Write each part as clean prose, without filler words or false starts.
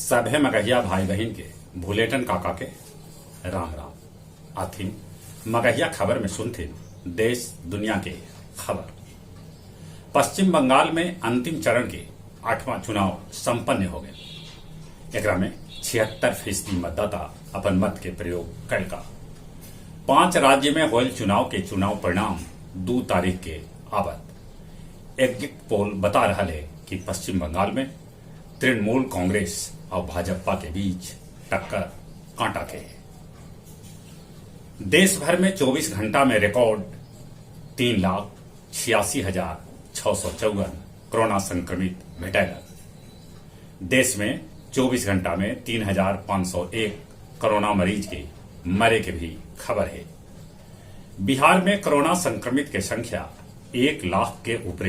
सभे मगहिया भाई बहन के भूलेटन काका के राम राम आथिन मगहिया खबर में सुनथिन देश दुनिया के खबर। पश्चिम बंगाल में अंतिम चरण के 8वां चुनाव संपन्न हो गए। एकरा में 76% मतदाता अपन मत के प्रयोग करेगा। 5 राज्य में होल चुनाव के चुनाव परिणाम 2 तारीख के आवत। एग्जिट पोल बता रहा है कि पश्चिम बंगाल में तृणमूल कांग्रेस और भाजपा के बीच टक्कर कांटा के है। देश भर में 24 घंटा में रिकॉर्ड 3,86,654 कोरोना संक्रमित भेटल। देश में 24 घंटा में 3,501 कोरोना मरीज के मरे के भी खबर है। बिहार में कोरोना संक्रमित के संख्या 1 लाख के ऊपर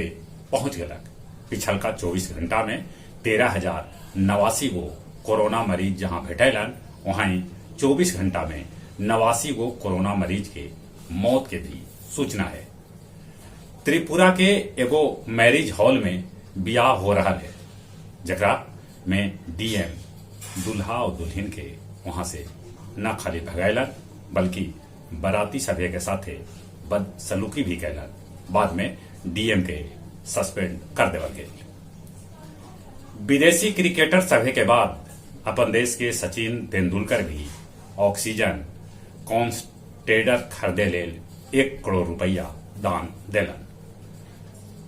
पहुंच गलक। पिछल का 24 घंटा में 13,089 गो कोरोना मरीज जहां भेटलन, वहीं 24 घंटा में 89 गो कोरोना मरीज के मौत के भी सूचना है। त्रिपुरा के एगो मैरिज हॉल में बियाह हो रहा है, जकरा में डीएम दुल्हा और दुल्हन के वहां से न खाली भगैलन बल्कि बाराती सभे के साथे बदसलूकी भी कैलन। बाद में डीएम के सस्पेंड कर देवल गए। विदेशी क्रिकेटर सभे के बाद अपन देश के सचिन तेंदुलकर भी ऑक्सीजन कॉन्सटेडर खरीदे लेल 1 करोड़ रुपया दान देलन।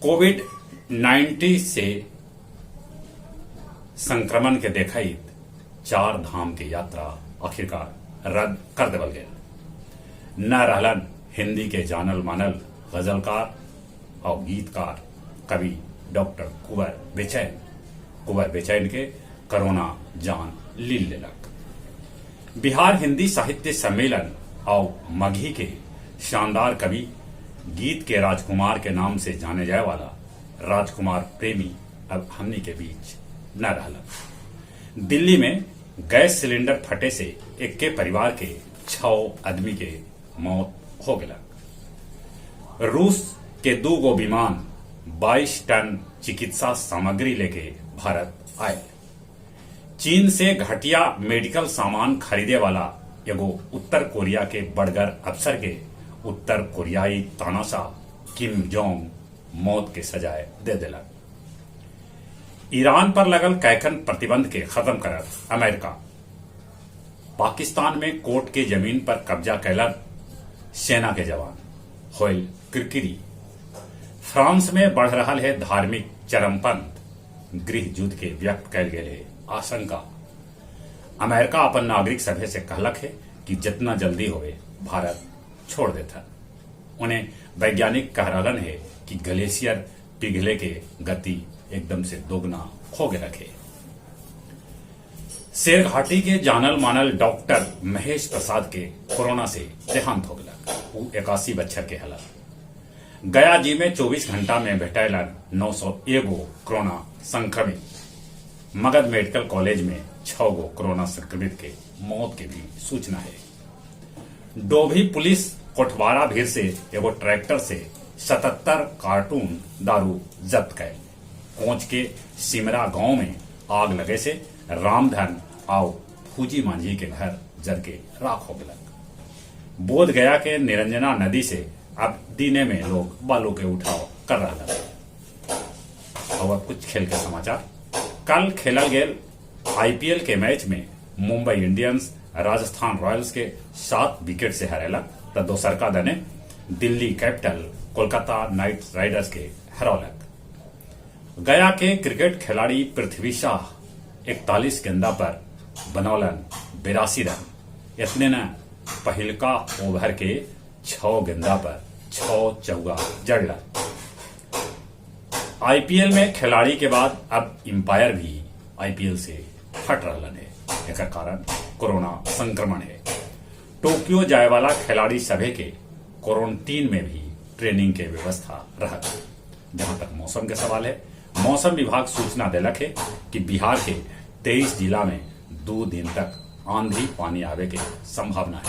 कोविड-19 से संक्रमण के देखित 4 धाम की यात्रा आखिरकार रद्द कर देवल गए। न रहलन हिंदी के जानल मानल गजलकार और गीतकार कवि डॉक्टर कुंवर बेचैन के कोरोना जान लील लेलक। बिहार हिंदी साहित्य सम्मेलन और मगही के शानदार कवि गीत के राजकुमार के नाम से जाने जाए वाला राजकुमार प्रेमी अब हमनी के बीच न रहलन। दिल्ली में गैस सिलेंडर फटे से एक के परिवार के 6 आदमी के मौत हो गलक। रूस के 2 गो विमान 22 टन चिकित्सा सामग्री लेके भारत आए। चीन से घटिया मेडिकल सामान खरीदे वाला एगो उत्तर कोरिया के बड़गर अफसर के उत्तर कोरियाई तानाशाह किम जोंग मौत के सजाए दे दिलक। ईरान पर लगल कैकन प्रतिबंध के खत्म करत अमेरिका। पाकिस्तान में कोर्ट के जमीन पर कब्जा कैलन सेना के जवान। होइल किरकिरी। फ्रांस में बढ़ रहा है धार्मिक चरमपंथ। गृह युद्ध के व्यक्त कैल गए आशंका। अमेरिका अपन नागरिक सभे से कहलक है कि जितना जल्दी होवे भारत छोड़ देता। उन्हें वैज्ञानिक कह रहलन है कि ग्लेशियर पिघले के गति एकदम से दोगुना हो गए रखे। शेरघाटी के जानल मानल डॉक्टर महेश प्रसाद के कोरोना से देहांत हो गया। वो 81 बच्चर के हला। गया जी में 24 घंटा में भेटैलन 901 गो कोरोना संक्रमित। मगध मेडिकल कॉलेज में 6 गो कोरोना संक्रमित के मौत के भी सूचना है। डोभी पुलिस कोटवारा भीड़ से एगो ट्रैक्टर से 77 कार्टून दारू जब्त कैल। कोंच के सिमरा गांव में आग लगे से रामधन और फूजी मांझी के घर जर के राख हो गलक। बोध गया के निरंजना नदी से अब दीने में लोग बालू के उठाव कर रहा है। और कुछ खेल के समाचार। कल खेलल गेल आईपीएल के मैच में मुंबई इंडियंस राजस्थान रॉयल्स के 7 विकेट से हरेलक, तो दोसरका दने Delhi capital Kolkata night Riders के हरौलक। गया के क्रिकेट खिलाड़ी पृथ्वी शाह 41 गेंदा पर बनौलन 82 रन। इतने न पहिलका ओवर के 6 गेंदा पर 6 चौका जड़ला। आईपीएल में खिलाड़ी के बाद अब एम्पायर भी आईपीएल से हट रहा है। एक कारण कोरोना संक्रमण है। टोक्यो जाए वाला खिलाड़ी सभे के क्वारंटीन में भी ट्रेनिंग के व्यवस्था रहा। जहां तक मौसम के सवाल है, मौसम विभाग सूचना दिलक है कि बिहार के 23 जिला में 2 दिन तक आंधी पानी आवे के संभावना है।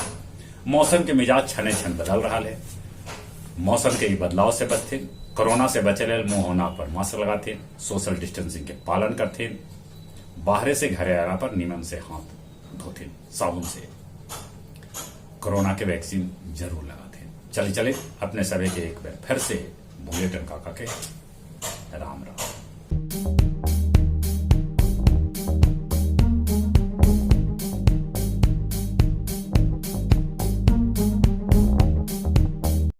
मौसम के मिजाज छने छन बदल रहा है। मौसम के बदलाव से बचते, कोरोना से बचे लेल मुंह नाक पर मास्क लगाते, सोशल डिस्टेंसिंग के पालन करते, बाहरे से घरे आला पर निमन से हाथ धोथिन साबुन से। कोरोना के वैक्सीन जरूर लगाथिन। चले चले अपने सभी के एक बार फिर से बुलेटिन काका के राम राम।